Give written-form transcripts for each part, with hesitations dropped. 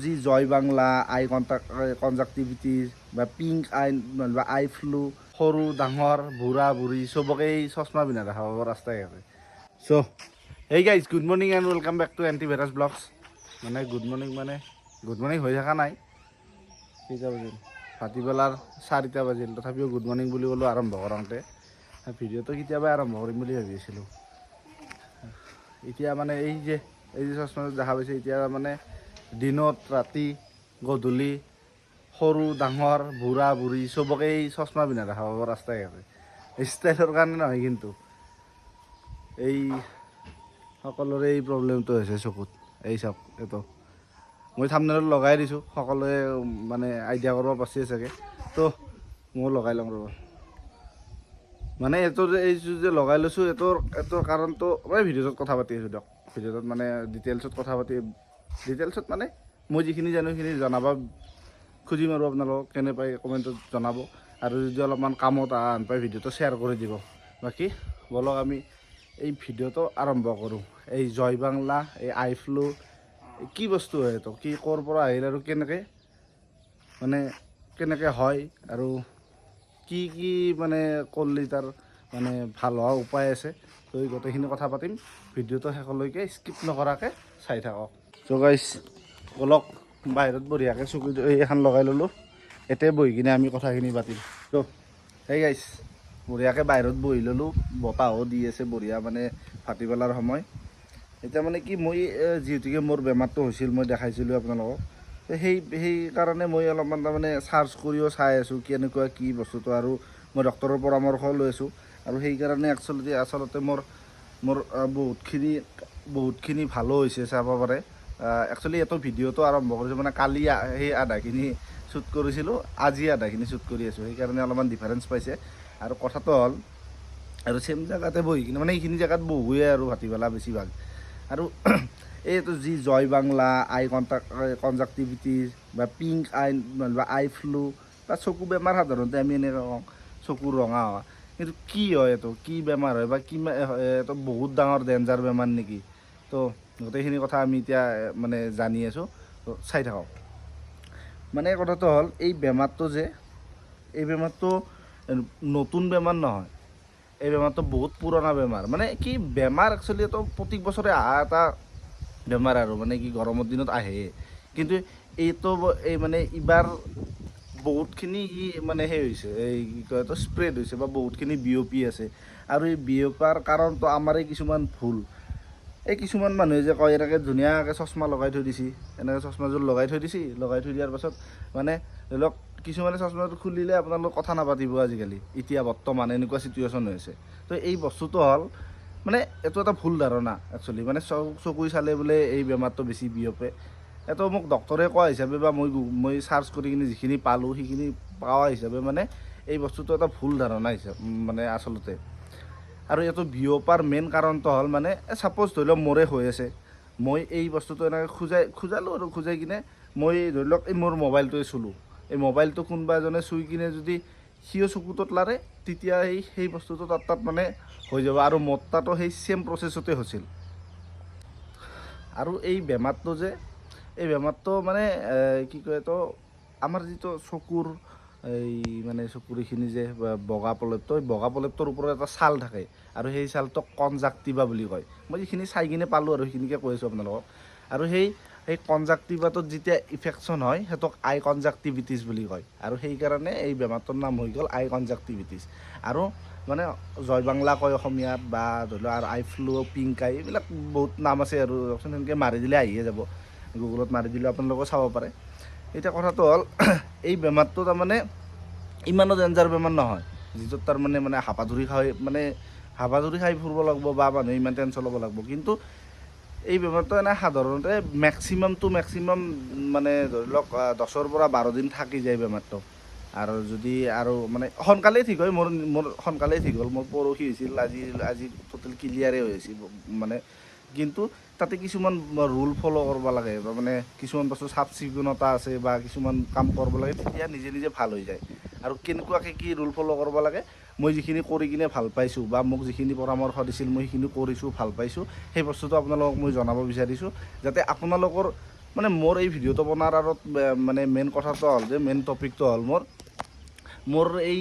যি জয় বাংলা আই কনজাক্টিভিটিছ বা pink eye বা আই ফ্লু সৰু ডাঙৰ বুঢ়া বুঢ়ী চবকে এই চশমা পিন্ধা দেখা পাব ৰাস্তাই ঘাটে। So' hey guys, good morning and welcome back to antivirus blogs. মানে গুড মৰ্ণিং হৈ থকা নাই, কেইটা বাজিল, ভাটিবেলাৰ 4টা বাজিল, তথাপিও গুড মৰ্ণিং বুলি ক'লোঁ আৰম্ভ কৰোঁতে। ভিডিঅ'টো কেতিয়াবাই আৰম্ভ কৰিম বুলি ভাবি আছিলোঁ। এতিয়া মানে এই যে চশমাটো দেখা পাইছে, এতিয়া মানে দিনত ৰাতি গধূলি সৰু ডাঙৰ বুঢ়া বুঢ়ী চবকে এই চশমা পিন্ধা দেখা পাব ৰাস্তাই ঘাটে। ষ্টাইলৰ কাৰণে নহয়, কিন্তু এই সকলোৰে এই প্ৰব্লেমটো হৈছে চকুত। এই চাওক, এইটো মই থাম্বনেইলত লগাই দিছোঁ, সকলোৱে মানে আইডিয়া কৰিব পাৰিছে চাগে। তো ময়ো লগাই ল'ম ৰ'ব। মানে এইটো যে লগাই লৈছোঁ, এইটোৰ কাৰণটো মই ভিডিঅ'টোত কথা পাতি আছোঁ দিয়ক। ভিডিঅ'টোত মানে ডিটেইলছত মানে মই যিখিনি জানো সেইখিনি জনাব খুজিম আৰু আপোনালোকক কেনে পায় কমেণ্টত জনাব। আৰু যদি অলপমান কামত আন পায় ভিডিঅ'টো শ্বেয়াৰ কৰি দিব। বাকী বলক আমি এই ভিডিঅ'টো আৰম্ভ কৰোঁ। এই জয় বাংলা, এই আই ফ্লু কি বস্তু হয়, এইটো কি ক'ৰ পৰা আহিল আৰু কেনেকৈ হয়, আৰু কি কি মানে কৰিলে তাৰ মানে ভাল হোৱা উপায় আছে। তো এই গোটেইখিনি কথা পাতিম। ভিডিঅ'টো শেষলৈকে স্কিপ নকৰাকৈ চাই থাকক। চ' গাইছ, বলক বাহিৰত বঢ়িয়াকৈ চকী এখন লগাই ল'লোঁ, এতিয়া বহি কিনে আমি কথাখিনি পাতিম। ত' সেই গাইছ, বঢ়িয়াকৈ বাহিৰত বহি ল'লোঁ, বতাহো দি আছে বঢ়িয়া, মানে ভাটিবেলাৰ সময়। এতিয়া মানে কি, মই যিহেতুকে মোৰ বেমাৰটো হৈছিল, মই দেখাইছিলোঁ আপোনালোকক। সেইকাৰণে মই অলপমান তাৰমানে চাৰ্চ কৰিও চাই আছোঁ কেনেকুৱা কি বস্তুটো, আৰু মই ডক্তৰৰ পৰামৰ্শও লৈ আছোঁ। আৰু সেইকাৰণে আচলতে মোৰ বহুতখিনি ভালো হৈছে, চাব পাৰে। একচুৱেলি এইটো ভিডিঅ'টো আৰম্ভ কৰিছোঁ মানে কালি সেই আধাখিনি শ্বুট কৰিছিলোঁ, আজি আধাখিনি শ্বুট কৰি আছোঁ, সেইকাৰণে অলপমান ডিফাৰেঞ্চ পাইছে। আৰু কথাটো হ'ল, আৰু ছেম জেগাতে বহি কিনে মানে এইখিনি জেগাত বহুৱে আৰু ভাটিবেলা বেছিভাগ। আৰু এইটো যি জয় বাংলা আই কনজাক্টিভিটিছ বা পিংক আই বা আই ফ্লু বা চকু বেমাৰ, সাধাৰণতে আমি এনেকৈ কওঁ চকু ৰঙা হোৱা। কিন্তু কি হয়, এইটো কি বেমাৰ হয়, বা এইটো বহুত ডাঙৰ ডেঞ্জাৰ বেমাৰ নেকি? তো গোটেইখিনি কথা আমি এতিয়া মানে জানি আছোঁ। তো চাই থাকক। মানে কথাটো হ'ল, এই বেমাৰটো নতুন বেমাৰ নহয়, এই বেমাৰটো বহুত পুৰণা বেমাৰ। মানে কি বেমাৰ, একচুৱেলি এইটো প্ৰত্যেক বছৰে অহা এটা বেমাৰ, আৰু মানে কি গৰমৰ দিনত আহে। কিন্তু এইটো এইবাৰ বহুতখিনি মানে হৈছে, এই কি কয় এইটো স্প্ৰেড হৈছে বা বহুতখিনি বিয়পি আছে। আৰু এই বিয়পাৰ কাৰণটো আমাৰে কিছুমান ভুল। এই কিছুমান মানুহে যে কয়, এনেকৈ ধুনীয়াকৈ চশমা লগাই থৈ দিছে, এনেকৈ চশমাযোৰ লগাই থৈ দিয়াৰ পাছত মানে ধৰি লওক কিছুমানে চশমাটো খুলিলে আপোনালোক কথা নাপাতিব আজিকালি, এতিয়া বৰ্তমান এনেকুৱা চিটুৱেশ্যন হৈ আছে। তো এই বস্তুটো হ'ল মানে এইটো এটা ভুল ধাৰণা একচুৱেলি। মানে চকু চালে বোলে এই বেমাৰটো বেছি বিয়পে, এইটো মোক ডক্তৰে কোৱা হিচাপে বা মই চাৰ্চ কৰি কিনে যিখিনি পালোঁ সেইখিনি পোৱা হিচাপে মানে এই বস্তুটো এটা ভুল ধাৰণা হিচাপে মানে আচলতে। আৰু এইটো বিয়পাৰ মেইন কাৰণটো হ'ল মানে ছাপ'জ ধৰি লওক মোৰে হৈ আছে, মই এই বস্তুটো এনেকৈ খোজালোঁ, আৰু খোজাই কিনে মই ধৰি লওক এই মোৰ মোবাইলটোৱে চুলোঁ, এই মোবাইলটো কোনোবা এজনে চুই কিনে যদি সিও চকুটোত লাৰে, তেতিয়া সেই বস্তুটো তাত মানে হৈ যাব। আৰু মোৰ তাতো সেই ছেম প্ৰচেছতে হৈছিল। আৰু এই বেমাৰটো মানে কি কয়, এইটো আমাৰ যিটো চকুৰ চকুৰ এইখিনি যে বগা প্ৰলেপটো, এই বগা প্ৰলেপটোৰ ওপৰত এটা ছাল থাকে, আৰু সেই ছালটোক কনজাক্টিভা বুলি কয়। মই যিখিনি চাই কিনে পালোঁ আৰু সেইখিনিকে কৈ আছোঁ আপোনালোকক। আৰু সেই কনজাক্টিভাটোত যেতিয়া ইনফেকশ্যন হয়, সেইটোক আই কনজাক্টিভিটিছ বুলি কয়। আৰু সেইকাৰণে এই বেমাৰটোৰ নাম হৈ গ'ল আই কনজাক্টিভিটিছ। আৰু মানে জয় বাংলা কয় অসমীয়াত, বা ধৰি লওক আৰু আই ফ্লু, পিংক আই, এইবিলাক বহুত নাম আছে। আৰু সেনেকৈ মাৰি দিলে আহিয়ে যাব, গুগলত মাৰি দিলে আপোনালোকে চাব পাৰে। এতিয়া কথাটো হ'ল, এই বেমাৰটো তাৰমানে ইমানো ডেঞ্জাৰ বেমাৰ নহয়, যিটোত তাৰমানে হাপাধুৰি খাই ফুৰিব লাগিব, বা মানুহে ইমান টেনশ্যন ল'ব লাগিব। কিন্তু এই বেমাৰটো এনে সাধাৰণতে মেক্সিমাম মানে ধৰি লওক 10ৰ পৰা 12 দিন থাকি যায় বেমাৰটো। আৰু যদি আৰু মানে সোনকালেই ঠিক হয়, মোৰ সোনকালেই ঠিক হ'ল। মোৰ পৰহি হৈছিল, আজি টোটেল ক্লিয়াৰেই হৈ আছিল মানে। কিন্তু তাতে কিছুমান ৰুল ফ'ল' কৰিব লাগে, মানে কিছুমান বস্তু চাফ চিকুণতা আছে, বা কিছুমান কাম কৰিব লাগে, তেতিয়া নিজে ভাল হৈ যায়। আৰু কেনেকুৱাকৈ কি ৰুল ফ'ল' কৰিব লাগে, মই যিখিনি কৰি কিনে ভাল পাইছোঁ, বা মোক যিখিনি পৰামৰ্শ দিছিল মই সেইখিনি কৰিছোঁ, ভাল পাইছোঁ। সেই বস্তুটো আপোনালোকক মই জনাব বিচাৰিছোঁ, যাতে আপোনালোকৰ মানে মোৰ এই ভিডিঅ'টো বনোৱাৰ আঁৰত মানে মেইন কথাটো হ'ল যে মেইন টপিকটো হ'ল মোৰ এই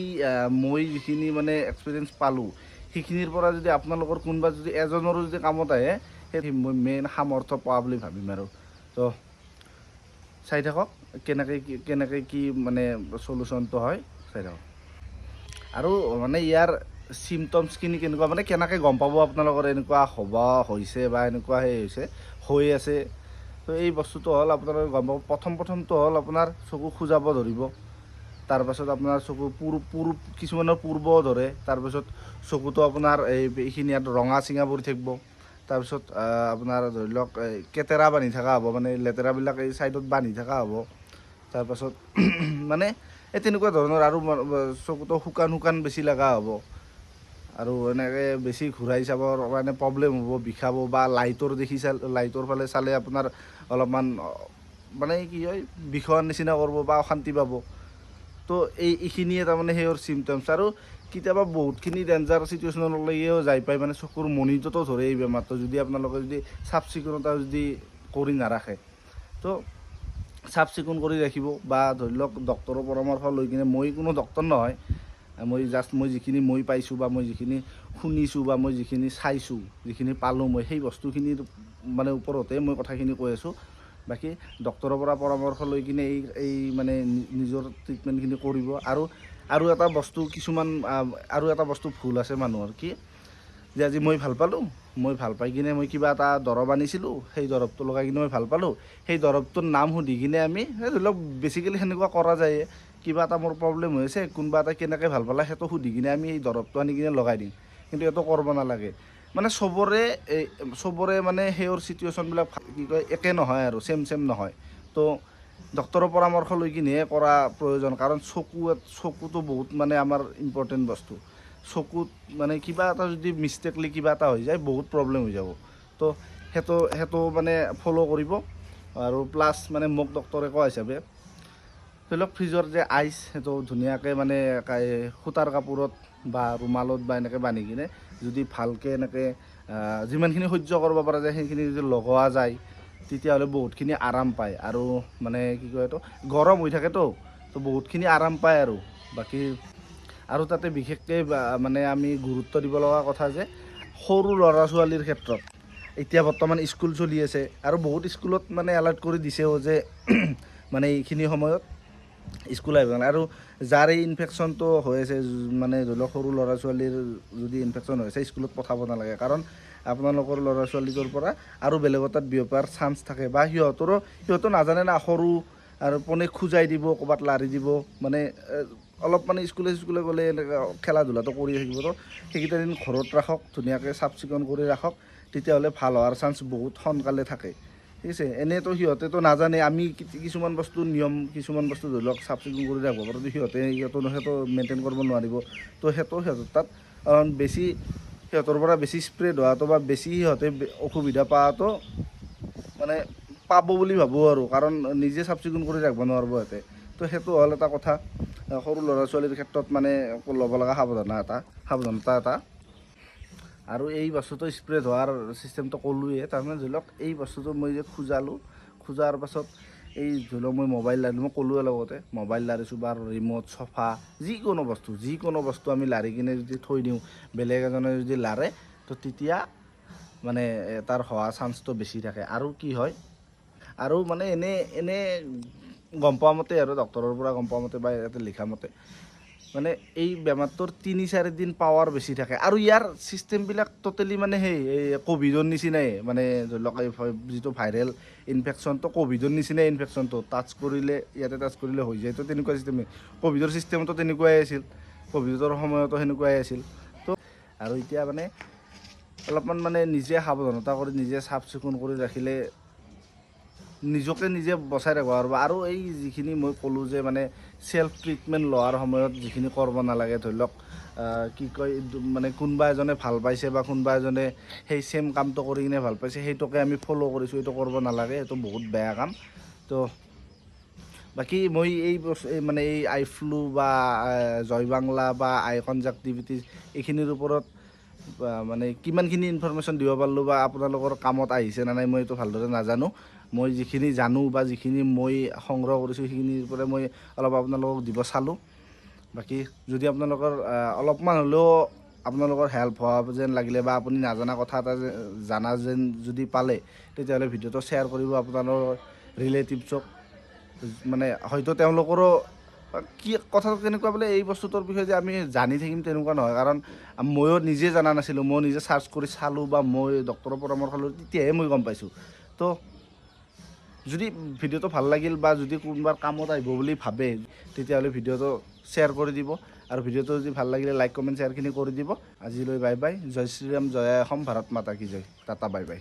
মই যিখিনি মানে এক্সপিৰিয়েঞ্চ পালোঁ সেইখিনিৰ পৰা যদি আপোনালোকৰ কোনোবা যদি এজনৰো যদি কামত আহে সেই মই মেইন সামৰ্থ্য পোৱা বুলি ভাবিম আৰু। তো চাই থাকক কেনেকৈ কি মানে চলুশ্যনটো হয়, চাই থাকক। আৰু মানে ইয়াৰ চিমটমছখিনি কেনেকুৱা, মানে কেনেকৈ গম পাব আপোনালোকৰ এনেকুৱা হৈছে বা এনেকুৱা হৈছে হৈ আছে। তো এই বস্তুটো হ'ল আপোনালোকে গম পাব, প্ৰথমটো হ'ল আপোনাৰ চকু খোজাব ধৰিব, তাৰপাছত আপোনাৰ চকু কিছুমানৰ পূৰ্বও ধৰে, তাৰপিছত চকুটো আপোনাৰ এইখিনি ইয়াত ৰঙা চিঙা পৰি থাকিব, তাৰপিছত আপোনাৰ ধৰি লওক কেটেৰা বান্ধি থকা হ'ব, মানে লেতেৰাবিলাক এই ছাইডত বান্ধি থকা হ'ব, তাৰপাছত মানে এই তেনেকুৱা ধৰণৰ, আৰু চকুটো শুকান বেছি লগা হ'ব, আৰু এনেকৈ বেছি ঘূৰাই চাবৰ কাৰণে প্ৰব্লেম হ'ব, বিষাব, বা লাইটৰ ফালে চালে আপোনাৰ অলপমান মানে কি হয় বিষৰ নিচিনা কৰিব বা অশান্তি পাব। তো এইখিনিয়ে তাৰমানে সেইৰ চিমটমছ। আৰু কেতিয়াবা বহুতখিনি ডেঞ্জাৰ চিটুৱেশ্যনলৈও যাই পায়, মানে চকুৰ মণিটোতো ধৰে এই বেমাৰটো, যদি আপোনালোকে যদি চাফ চিকুণতা যদি কৰি নাৰাখে। তো চাফ চিকুণ কৰি ৰাখিব, বা ধৰি লওক ডক্তৰৰ পৰামৰ্শ লৈ কিনে, মই কোনো ডক্তৰ নহয়, মই যিখিনি মই পাইছোঁ, বা মই যিখিনি শুনিছোঁ, বা মই যিখিনি চাইছোঁ, যিখিনি পালোঁ, মই সেই বস্তুখিনিৰ মানে ওপৰতে মই কথাখিনি কৈ আছোঁ। বাকী ডক্তৰৰ পৰা পৰামৰ্শ লৈ কিনে এই মানে নিজৰ ট্ৰিটমেণ্টখিনি কৰিব। আৰু এটা বস্তু আৰু এটা বস্তু ভুল আছে মানুহৰ, কি যে আজি মই ভাল পাই কিনে মই কিবা এটা দৰৱ আনিছিলোঁ, সেই দৰৱটো লগাই কিনে মই ভাল পালোঁ, সেই দৰৱটোৰ নাম সুধি কিনে আমি ধৰি লওক বেছিকেলি সেনেকুৱা কৰা যায়। কিবা এটা মোৰ প্ৰব্লেম হৈ আছে, কোনোবা এটা কেনেকৈ ভাল পালা সেইটো সুধি কিনে আমি এই দৰৱটো আনি কিনে লগাই দিম, কিন্তু এইটো কৰিব নালাগে। মানে চবৰে মানে সেইৰ চিটুৱেশ্যনবিলাক কি কয় একে নহয়, আৰু চেম নহয়। তো ডক্তৰৰ পৰামৰ্শ লৈ কিনেহে কৰা প্ৰয়োজন, কাৰণ চকুটো বহুত মানে আমাৰ ইম্পৰ্টেণ্ট বস্তু। চকুত মানে কিবা এটা যদি মিষ্টেকলি কিবা এটা হৈ যায়, বহুত প্ৰব্লেম হৈ যাব। তো সেইটো মানে ফ'ল' কৰিব। আৰু প্লাছ মানে মোক ডক্তৰে কোৱা হিচাপে, ধৰি লওক ফ্ৰিজৰ যে আইচ, সেইটো ধুনীয়াকৈ মানে সূতাৰ কাপোৰত বা ৰুমালত বা এনেকৈ বান্ধি কিনে যদি ভালকৈ এনেকৈ যিমানখিনি সহ্য কৰিব পৰা যায় সেইখিনি যদি লগোৱা যায়, তেতিয়াহ'লে বহুতখিনি আৰাম পায়। আৰু মানে কি কয় এইটো, গৰম হৈ থাকেতো, তো বহুতখিনি আৰাম পায়। আৰু তাতে বিশেষকৈ মানে আমি গুৰুত্ব দিব লগা কথা যে সৰু ল'ৰা ছোৱালীৰ ক্ষেত্ৰত, এতিয়া বৰ্তমান স্কুল চলি আছে, আৰু বহুত স্কুলত মানে এলাৰ্ট কৰি দিছেও যে মানে এইখিনি সময়ত স্কুল আহিব নালাগে। আৰু যাৰ এই ইনফেকশ্যনটো হৈ আছে, মানে ধৰি লওক সৰু ল'ৰা ছোৱালীৰ যদি ইনফেকশ্যন হৈ আছে, স্কুলত পঠাব নালাগে, কাৰণ আপোনালোকৰ ল'ৰা ছোৱালীটোৰ পৰা আৰু বেলেগৰ তাত বিয়পাৰ চান্স থাকে। বা সিহঁতো নাজানে না, সৰু, আৰু পোনে খোজাই দিব, ক'ৰবাত লাৰি দিব, মানে অলপ মানে স্কুলে গ'লে এনেকৈ খেলা ধূলাটো কৰি থাকিব। তো সেইকেইটা দিন ঘৰত ৰাখক, ধুনীয়াকৈ চাফ চিকুণ কৰি ৰাখক, তেতিয়াহ'লে ভাল হোৱাৰ চান্স বহুত সোনকালে থাকে। ঠিক আছে। এনেইতো সিহঁতেতো নাজানে, আমি কিছুমান বস্তু ধৰি লওক চাফ চিকুণ কৰি ৰাখিব পাৰোঁ, সিহঁতো মেইনটেইন কৰিব নোৱাৰিব। তো সিহঁতৰ তাত সিহঁতৰ পৰা বেছি স্প্ৰেড হোৱাটো বা বেছি সিহঁতে অসুবিধা পোৱাটো মানে পাব বুলি ভাবোঁ আৰু, কাৰণ নিজে চাফ চিকুণ কৰি ৰাখিব নোৱাৰিব সিহঁতে। তো সেইটো হ'ল এটা কথা, সৰু ল'ৰা ছোৱালীৰ ক্ষেত্ৰত মানে ল'ব লগা সাৱধানতা এটা। আৰু এই বস্তুটো স্প্ৰেড হোৱাৰ ছিষ্টেমটো ক'লোৱে, তাৰমানে ধৰি লওক এই বস্তুটো মই যে খোজাৰ পাছত এই ধৰি লওক মই মোবাইল লাৰিলোঁ, মই ক'লোৱে লগতে, মোবাইল লাৰিছোঁ বা ৰিম'ট, চফা, যিকোনো বস্তু আমি লাৰি কিনে যদি থৈ দিওঁ, বেলেগ এজনে যদি লাৰে, তো তেতিয়া মানে তাৰ হোৱা চান্সটো বেছি থাকে। আৰু কি হয়, আৰু মানে এনে গম পোৱা মতে, আৰু ডক্তৰৰ পৰা গম পোৱা মতে বা ইয়াতে লিখা মতে, মানে এই বেমাৰটোৰ 3-4 দিন পাৱাৰ বেছি থাকে। আৰু ইয়াৰ ছিষ্টেমবিলাক ট'টেলি মানে এই ক'ভিডৰ নিচিনাই, মানে ধৰি লওক এই যিটো ভাইৰেল ইনফেকশ্যনটো, ক'ভিডৰ নিচিনাই ইনফেকশ্যনটো, ইয়াতে টাচ কৰিলে হৈ যায়। তো তেনেকুৱা ছিষ্টেমেই, ক'ভিডৰ ছিষ্টেমটো তেনেকুৱাই আছিল, ক'ভিডৰ সময়তো সেনেকুৱাই আছিল। তো আৰু এতিয়া মানে অলপমান মানে নিজে সাৱধানতা কৰি, নিজে চাফ চিকুণ কৰি ৰাখিলে নিজকে নিজে বচাই ৰাখিব পাৰিব। আৰু এই যিখিনি মই ক'লোঁ যে মানে চেল্ফ ট্ৰিটমেণ্ট লোৱাৰ সময়ত যিখিনি কৰিব নালাগে, ধৰি লওক কি কয়, মানে কোনোবা এজনে ভাল পাইছে বা কোনোবা এজনে সেই ছেম কামটো কৰি কিনে ভাল পাইছে, সেইটোকে আমি ফ'ল' কৰিছোঁ, এইটো কৰিব নালাগে, এইটো বহুত বেয়া কাম। তো বাকী মই মানে এই আই ফ্লু বা জয়বাংলা বা আই কনজাক্টিভিটিছ, এইখিনিৰ ওপৰত মানে কিমানখিনি ইনফৰমেশ্যন দিব পাৰিলোঁ বা আপোনালোকৰ কামত আহিছে নে নাই, মই এইটো ভালদৰে নাজানো। মই যিখিনি জানো বা যিখিনি মই সংগ্ৰহ কৰিছোঁ সেইখিনিৰ পৰা মই অলপ আপোনালোকক দিব চালোঁ। বাকী যদি আপোনালোকৰ অলপমান হ'লেও আপোনালোকৰ হেল্প হোৱা যেন লাগিলে বা আপুনি নাজানা কথা এটা জানা যেন যদি পালে, তেতিয়াহ'লে ভিডিঅ'টো শ্বেয়াৰ কৰিব আপোনালোকৰ ৰিলেটিভছক। মানে হয়তো তেওঁলোকৰো কি কথাটো কেনেকুৱা বোলে এই বস্তুটোৰ বিষয়ে যে আমি জানি থাকিম তেনেকুৱা নহয়, কাৰণ ময়ো নিজে জনা নাছিলোঁ। মই নিজে চাৰ্চ কৰি চালোঁ বা মই ডক্টৰৰ পৰামৰ্শ ল'লোঁ, তেতিয়াহে মই গম পাইছোঁ। তো যদি ভিডিঅ'টো ভাল লাগিল বা যদি কোনোবাৰ কামত আহিব বুলি ভাবে, তেতিয়াহ'লে ভিডিঅ'টো শ্বেয়াৰ কৰি দিব। আৰু ভিডিঅ'টো যদি ভাল লাগিলে লাইক কমেণ্ট শ্বেয়াৰখিনি কৰি দিব। আজিলৈ বাই বাই। জয় শ্ৰীৰাম, জয় অসম, ভাৰত মাতা কি জয়। Tata bye bye.